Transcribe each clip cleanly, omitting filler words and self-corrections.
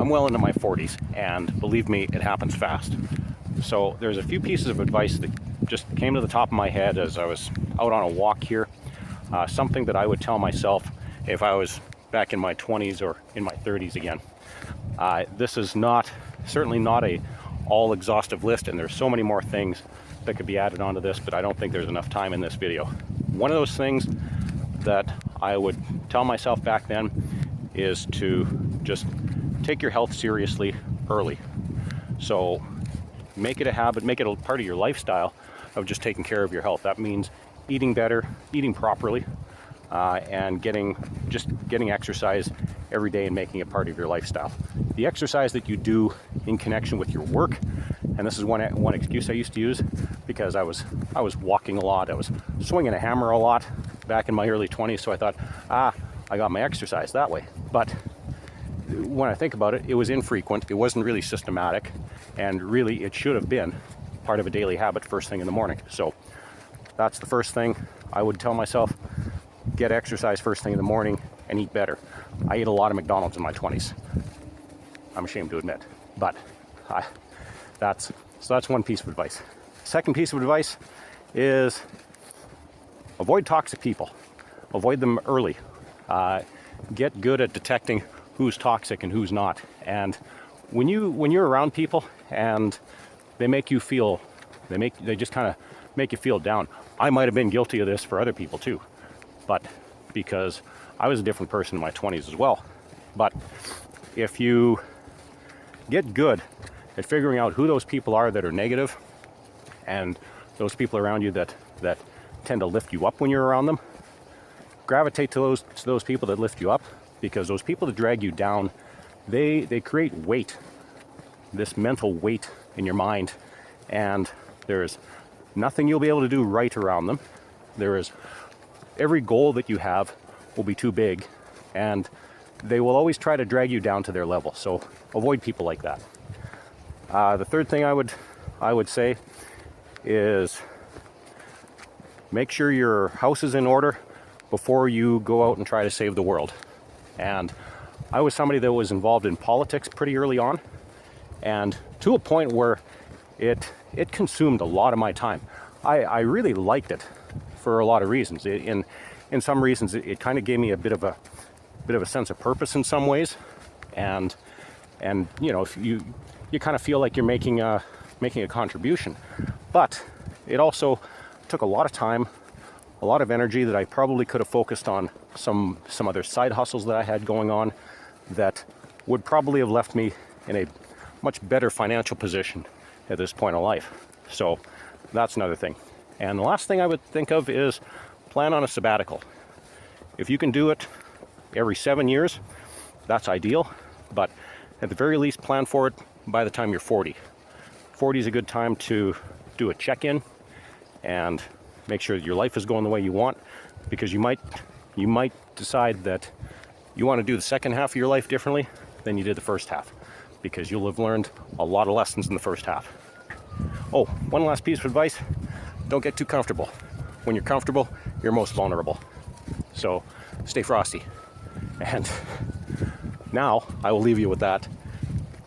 I'm well into my 40s, and believe me, it happens fast. So there's a few pieces of advice that just came to the top of my head as I was out on a walk here. Something that I would tell myself if I was back in my 20s or in my 30s again. This is certainly not a all exhaustive list, and there's so many more things that could be added onto this, but I don't think there's enough time in this video. One of those things that I would tell myself back then is to just take your health seriously early. So make it a habit, make it a part of your lifestyle of just taking care of your health. That means eating better, eating properly, and getting exercise every day and making it part of your lifestyle. The exercise that you do in connection with your work, and this is one excuse I used to use because I was walking a lot, I was swinging a hammer a lot back in my early 20s, so I thought, I got my exercise that way. But when I think about it, it was infrequent, it wasn't really systematic, and really it should have been part of a daily habit first thing in the morning. So that's the first thing I would tell myself: get exercise first thing in the morning and eat better. I ate a lot of McDonald's in my 20s. I'm ashamed to admit, but that's one piece of advice. Second piece of advice is avoid toxic people. Avoid them early. Get good at detecting who's toxic and who's not. And when you're around people and they just kind of make you feel down. I might have been guilty of this for other people too, but because I was a different person in my 20s as well. But if you get good at figuring out who those people are that are negative and those people around you that tend to lift you up when you're around them, gravitate to those people that lift you up, because those people that drag you down, they create weight, this mental weight in your mind, and there's nothing you'll be able to do right around them. Every goal that you have will be too big, and they will always try to drag you down to their level. So avoid people like that. The third thing I would say is make sure your house is in order before you go out and try to save the world. And I was somebody that was involved in politics pretty early on, and to a point where it consumed a lot of my time. I really liked it for a lot of reasons. In some reasons, it kind of gave me a bit of a sense of purpose in some ways, and you know, if you kind of feel like you're making a contribution. But it also took a lot of time, a lot of energy that I probably could have focused on some other side hustles that I had going on that would probably have left me in a much better financial position at this point in life. So that's another thing. And the last thing I would think of is plan on a sabbatical. If you can do it every 7 years, that's ideal, but at the very least plan for it by the time you're 40. 40 is a good time to do a check-in and make sure that your life is going the way you want, because you might decide that you want to do the second half of your life differently than you did the first half, because you'll have learned a lot of lessons in the first half. Oh, one last piece of advice: don't get too comfortable. When you're comfortable, you're most vulnerable. So stay frosty. And now I will leave you with that.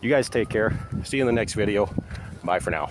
You guys take care. See you in the next video. Bye for now.